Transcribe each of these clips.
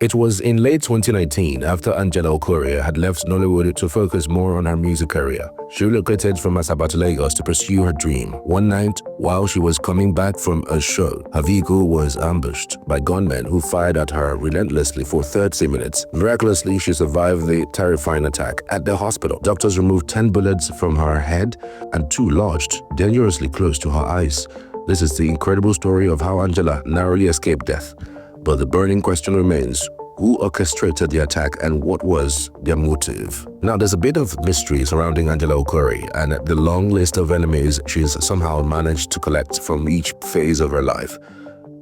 It was in late 2019, after Angela Okorie had left Nollywood to focus more on her music career. She relocated from Asaba to Lagos to pursue her dream. One night, while she was coming back from a show, her vehicle was ambushed by gunmen who fired at her relentlessly for 30 minutes. Miraculously, she survived the terrifying attack. At the hospital, doctors removed 10 bullets from her head and 2 lodged dangerously close to her eyes. This is the incredible story of how Angela narrowly escaped death. But the burning question remains, who orchestrated the attack and what was their motive? Now, there's a bit of mystery surrounding Angela Okorie and the long list of enemies she's somehow managed to collect from each phase of her life.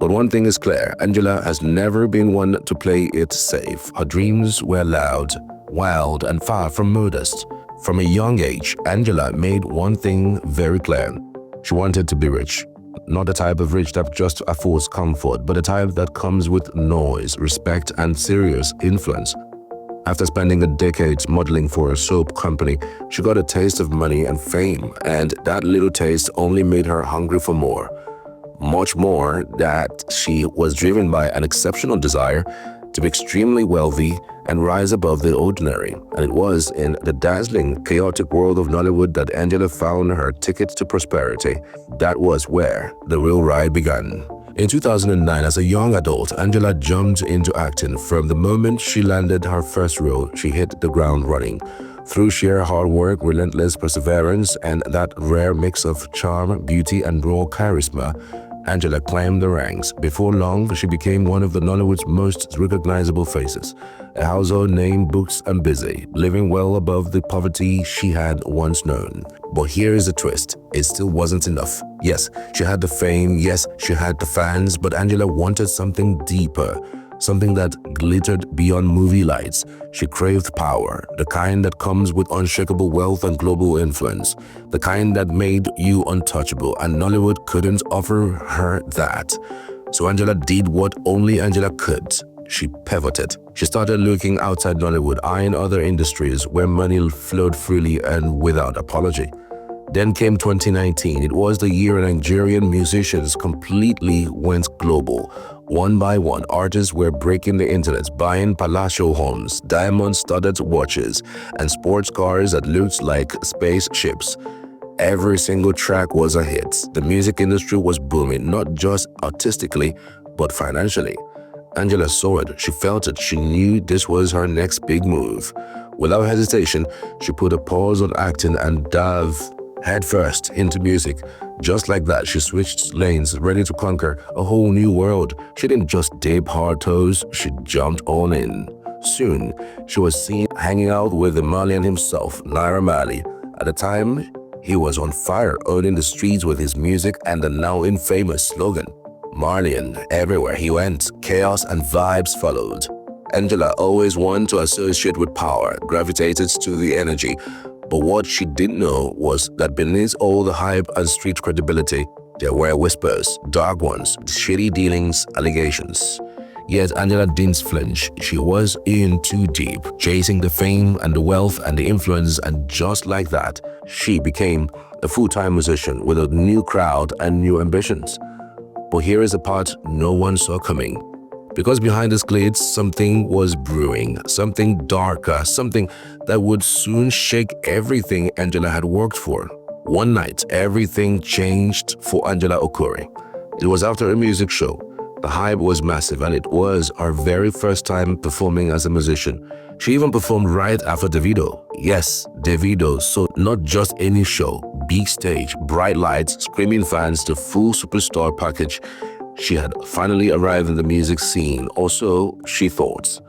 But one thing is clear, Angela has never been one to play it safe. Her dreams were loud, wild, and far from modest. From a young age, Angela made one thing very clear. She wanted to be rich. Not the type of rich that just affords comfort, but the type that comes with noise, respect, and serious influence. After spending a decade modeling for a soap company, she got a taste of money and fame, and that little taste only made her hungry for more. Much more, that she was driven by an exceptional desire to be extremely wealthy and rise above the ordinary. And it was in the dazzling, chaotic world of Nollywood that Angela found her ticket to prosperity. That was where the real ride began. In 2009, as a young adult, Angela jumped into acting. From the moment she landed her first role, she hit the ground running. Through sheer hard work, relentless perseverance, and that rare mix of charm, beauty, and raw charisma, Angela climbed the ranks. Before long, she became one of the Nollywood's most recognizable faces. A household name, books, and busy, living well above the poverty she had once known. But here is the twist. It still wasn't enough. Yes, she had the fame, yes, she had the fans, but Angela wanted something deeper. Something that glittered beyond movie lights. She craved power, the kind that comes with unshakable wealth and global influence, the kind that made you untouchable, and Nollywood couldn't offer her that. So Angela did what only Angela could. She pivoted. She started looking outside Nollywood, eyeing other industries where money flowed freely and without apology. Then came 2019. It was the year Nigerian musicians completely went global. One by one, artists were breaking the internet, buying palatial homes, diamond-studded watches, and sports cars that looked like spaceships. Every single track was a hit. The music industry was booming, not just artistically, but financially. Angela saw it, she felt it, she knew this was her next big move. Without hesitation, she put a pause on acting and dove headfirst into music. Just like that, she switched lanes, ready to conquer a whole new world. She didn't just dip her toes, she jumped all in. Soon, she was seen hanging out with the Malian himself, Naira Marley. At the time, he was on fire, owning the streets with his music and the now infamous slogan, Marlian. Everywhere he went, chaos and vibes followed. Angela, always one to associate with power, gravitated to the energy. But what she didn't know was that beneath all the hype and street credibility, there were whispers, dark ones, shady dealings, allegations. Yet Angela didn't flinch. She was in too deep, chasing the fame and the wealth and the influence, and just like that, she became a full-time musician with a new crowd and new ambitions. But here is the part no one saw coming. Because behind the glitz, something was brewing, something darker, something that would soon shake everything Angela had worked for. One night, everything changed for Angela Okorie. It was after a music show. The hype was massive, and it was her very first time performing as a musician. She even performed right after Davido. Yes, Davido, so not just any show. Big stage, bright lights, screaming fans, the full superstar package. She had finally arrived in the music scene, or so she thought.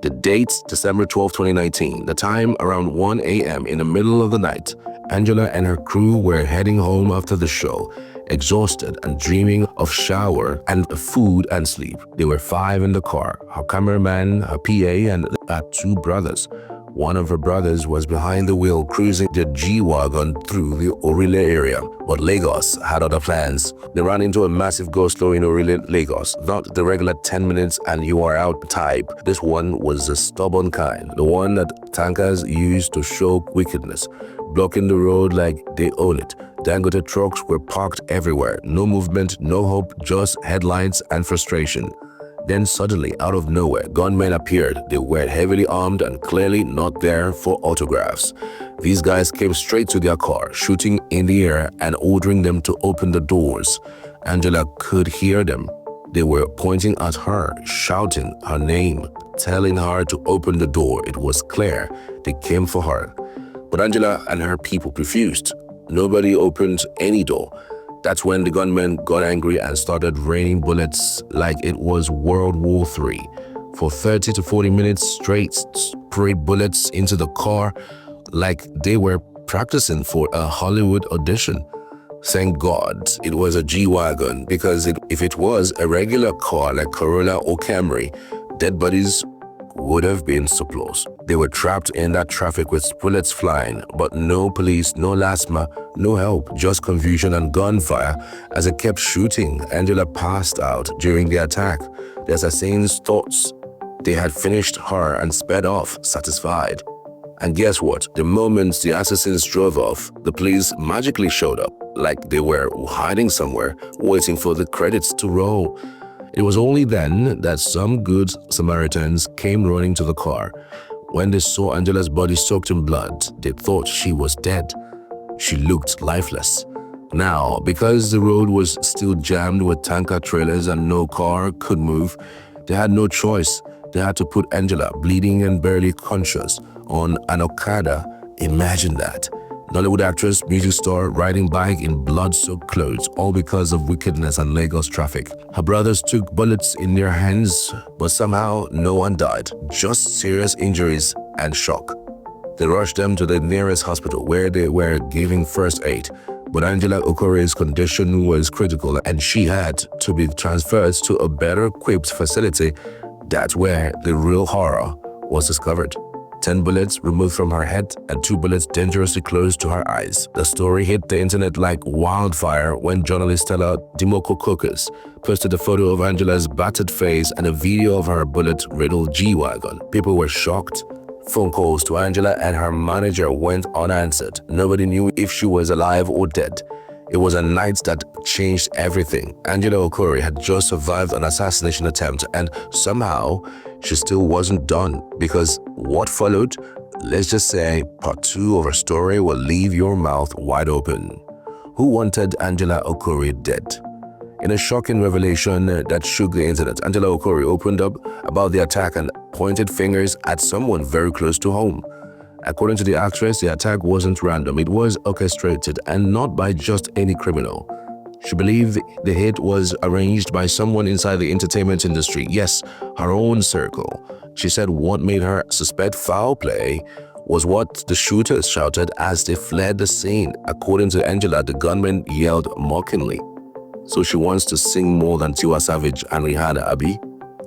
The date, December 12, 2019, the time around 1 a.m. in the middle of the night. Angela and her crew were heading home after the show, exhausted and dreaming of shower and food and sleep. There were 5 in the car, her cameraman, her PA, and her 2 brothers. One of her brothers was behind the wheel cruising the G-Wagon through the Okorie area. But Lagos had other plans. They ran into a massive go-slow in Okorie, Lagos. Not the regular 10 minutes and you are out type. This one was the stubborn kind. The one that tankers used to show wickedness. Blocking the road like they own it. Dangote trucks were parked everywhere. No movement, no hope, just headlights and frustration. Then suddenly, out of nowhere, gunmen appeared. They were heavily armed and clearly not there for autographs. These guys came straight to their car, shooting in the air and ordering them to open the doors. Angela could hear them. They were pointing at her, shouting her name, telling her to open the door. It was clear they came for her. But Angela and her people refused. Nobody opened any door. That's when the gunmen got angry and started raining bullets like it was World War III. For 30 to 40 minutes straight, sprayed bullets into the car like they were practicing for a Hollywood audition. Thank God it was a G-Wagon, because if it was a regular car like Corolla or Camry, dead bodies would have been surplus. They were trapped in that traffic with bullets flying, but no police, no LASMA, no help, just confusion and gunfire. As it kept shooting, Angela passed out during the attack. The assassins thought they had finished her and sped off, satisfied. And guess what? The moment the assassins drove off, the police magically showed up, like they were hiding somewhere, waiting for the credits to roll. It was only then that some good Samaritans came running to the car. When they saw Angela's body soaked in blood, they thought she was dead. She looked lifeless. Now, because the road was still jammed with tanker trailers and no car could move, they had no choice. They had to put Angela, bleeding and barely conscious, on an Okada. Imagine that. Nollywood actress, music star, riding bike in blood-soaked clothes, all because of wickedness and Lagos traffic. Her brothers took bullets in their hands, but somehow no one died, just serious injuries and shock. They rushed them to the nearest hospital where they were giving first aid. But Angela Okorie's condition was critical and she had to be transferred to a better equipped facility. That's where the real horror was discovered. 10 bullets removed from her head and 2 bullets dangerously close to her eyes. The story hit the internet like wildfire when journalist Stella Dimoko Kokos posted a photo of Angela's battered face and a video of her bullet-riddled G-Wagon. People were shocked. Phone calls to Angela and her manager went unanswered. Nobody knew if she was alive or dead. It was a night that changed everything. Angela Okorie had just survived an assassination attempt and somehow she still wasn't done, because what followed, let's just say part 2 of her story, will leave your mouth wide open. Who wanted Angela Okorie dead? In a shocking revelation that shook the internet, Angela Okorie opened up about the attack and pointed fingers at someone very close to home. According to the actress, the attack wasn't random, it was orchestrated and not by just any criminal. She believed the hit was arranged by someone inside the entertainment industry, yes, her own circle. She said what made her suspect foul play was what the shooters shouted as they fled the scene. According to Angela, the gunman yelled mockingly. So she wants to sing more than Tiwa Savage and Rihanna, Abi?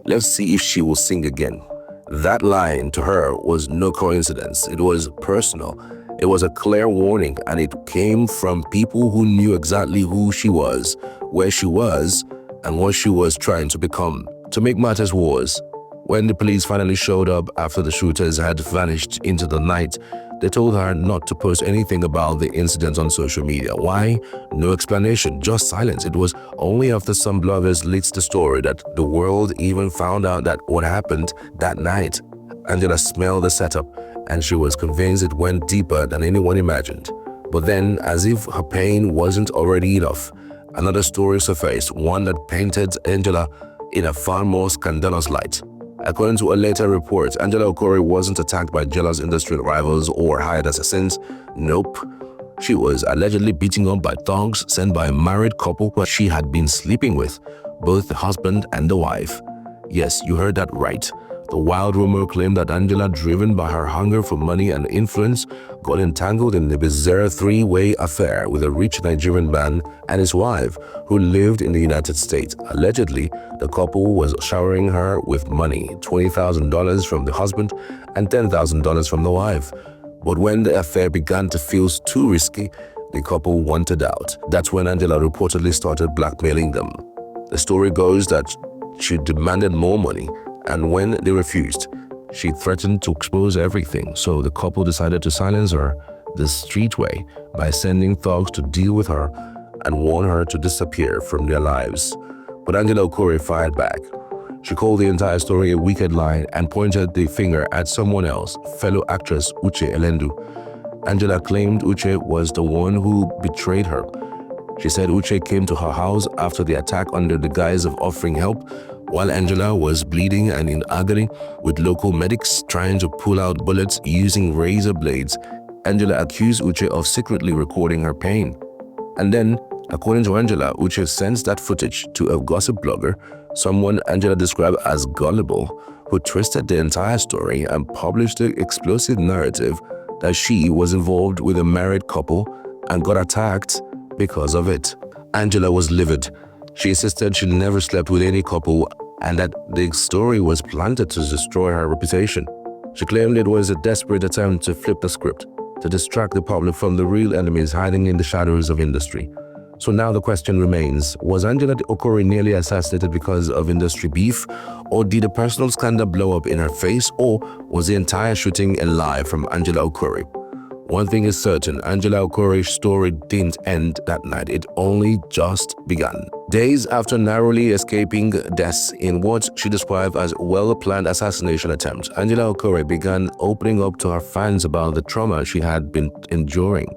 Let's see if she will sing again. That line to her was no coincidence. It was personal. It was a clear warning, and it came from people who knew exactly who she was, where she was, and what she was trying to become. To make matters worse, when the police finally showed up after the shooters had vanished into the night, they told her not to post anything about the incident on social media. Why? No explanation, just silence. It was only after some bloggers leaked the story that the world even found out that what happened that night. Angela smelled the setup, and she was convinced it went deeper than anyone imagined. But then, as if her pain wasn't already enough, another story surfaced, one that painted Angela in a far more scandalous light. According to a later report, Angela Okorie wasn't attacked by jealous industry rivals or hired assassins. Nope. She was allegedly beaten up by thugs sent by a married couple who she had been sleeping with, both the husband and the wife. Yes, you heard that right. The wild rumor claimed that Angela, driven by her hunger for money and influence, got entangled in a bizarre 3-way affair with a rich Nigerian man and his wife who lived in the United States. Allegedly, the couple was showering her with money, $20,000 from the husband and $10,000 from the wife. But when the affair began to feel too risky, the couple wanted out. That's when Angela reportedly started blackmailing them. The story goes that she demanded more money, and when they refused, she threatened to expose everything. So the couple decided to silence her the street way by sending thugs to deal with her and warn her to disappear from their lives. But Angela Okorie fired back. She called the entire story a wicked lie and pointed the finger at someone else, fellow actress Uche Elendu. Angela claimed Uche was the one who betrayed her. She said Uche came to her house after the attack under the guise of offering help, while Angela was bleeding and in agony, with local medics trying to pull out bullets using razor blades. Angela accused Uche of secretly recording her pain. And then, according to Angela, Uche sent that footage to a gossip blogger, someone Angela described as gullible, who twisted the entire story and published the explosive narrative that she was involved with a married couple and got attacked because of it. Angela was livid. She insisted she never slept with any couple and that the story was planted to destroy her reputation. She claimed it was a desperate attempt to flip the script, to distract the public from the real enemies hiding in the shadows of industry. So now the question remains, was Angela Okorie nearly assassinated because of industry beef? Or did a personal scandal blow up in her face? Or was the entire shooting a lie from Angela Okorie? One thing is certain, Angela Okorie's story didn't end that night. It only just began. Days after narrowly escaping death in what she described as a well-planned assassination attempt, Angela Okorie began opening up to her fans about the trauma she had been enduring.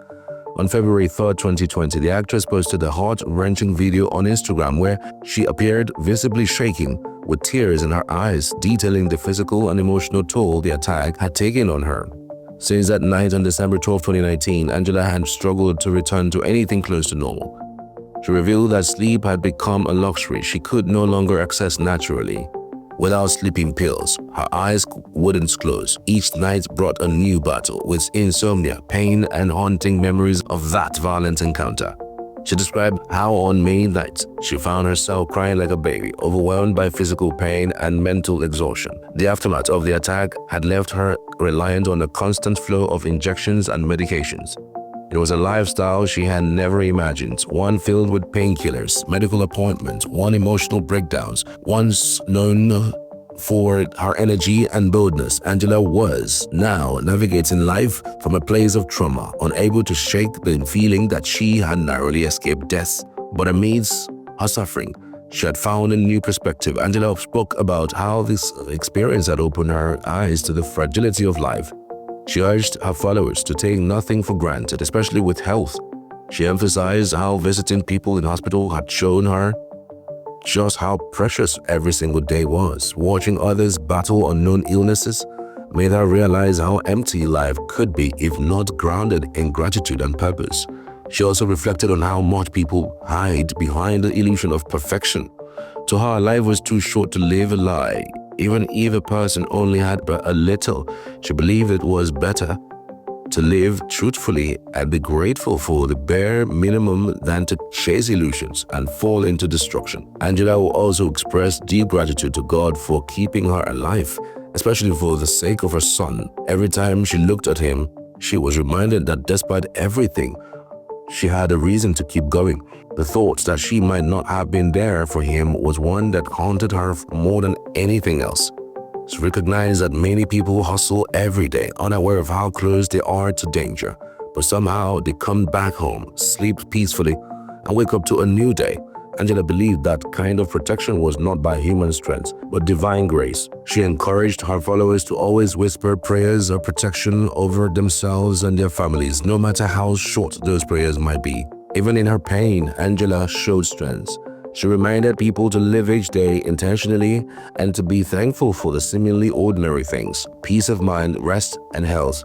On February 3, 2020, the actress posted a heart-wrenching video on Instagram where she appeared visibly shaking with tears in her eyes, detailing the physical and emotional toll the attack had taken on her. Since that night on December 12, 2019, Angela had struggled to return to anything close to normal. She revealed that sleep had become a luxury she could no longer access naturally. Without sleeping pills, her eyes wouldn't close. Each night brought a new battle with insomnia, pain, and haunting memories of that violent encounter. She described how on May night, she found herself crying like a baby, overwhelmed by physical pain and mental exhaustion. The aftermath of the attack had left her reliant on a constant flow of injections and medications. It was a lifestyle she had never imagined, one filled with painkillers, medical appointments, one emotional breakdowns. Once known for her energy and boldness, Angela was now navigating life from a place of trauma, unable to shake the feeling that she had narrowly escaped death. But amidst her suffering, she had found a new perspective. Angela spoke about how this experience had opened her eyes to the fragility of life. She urged her followers to take nothing for granted, especially with health. She emphasized how visiting people in hospital had shown her just how precious every single day was. Watching others battle unknown illnesses made her realize how empty life could be if not grounded in gratitude and purpose. She also reflected on how much people hide behind the illusion of perfection. To her, life was too short to live a lie. Even if a person only had but a little, she believed it was better to live truthfully and be grateful for the bare minimum than to chase illusions and fall into destruction. Angela also expressed deep gratitude to God for keeping her alive, especially for the sake of her son. Every time she looked at him, she was reminded that despite everything, she had a reason to keep going. The thought that she might not have been there for him was one that haunted her more than anything else. She recognized that many people hustle every day, unaware of how close they are to danger, but somehow they come back home, sleep peacefully, and wake up to a new day. Angela believed that kind of protection was not by human strength, but divine grace. She encouraged her followers to always whisper prayers of protection over themselves and their families, no matter how short those prayers might be. Even in her pain, Angela showed strength. She reminded people to live each day intentionally and to be thankful for the seemingly ordinary things, peace of mind, rest, and health.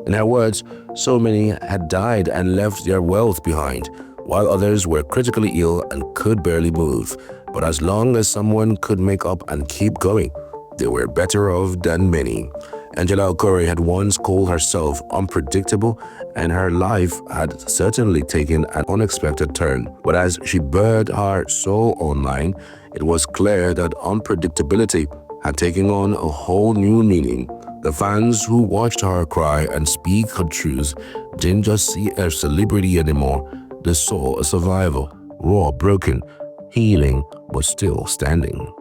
In her words, so many had died and left their wealth behind, while others were critically ill and could barely move. But as long as someone could make up and keep going, they were better off than many. Angela Okorie had once called herself unpredictable, and her life had certainly taken an unexpected turn. But as she bared her soul online, it was clear that unpredictability had taken on a whole new meaning. The fans who watched her cry and speak her truths didn't just see a celebrity anymore. They saw a survivor, raw, broken, healing, but still standing.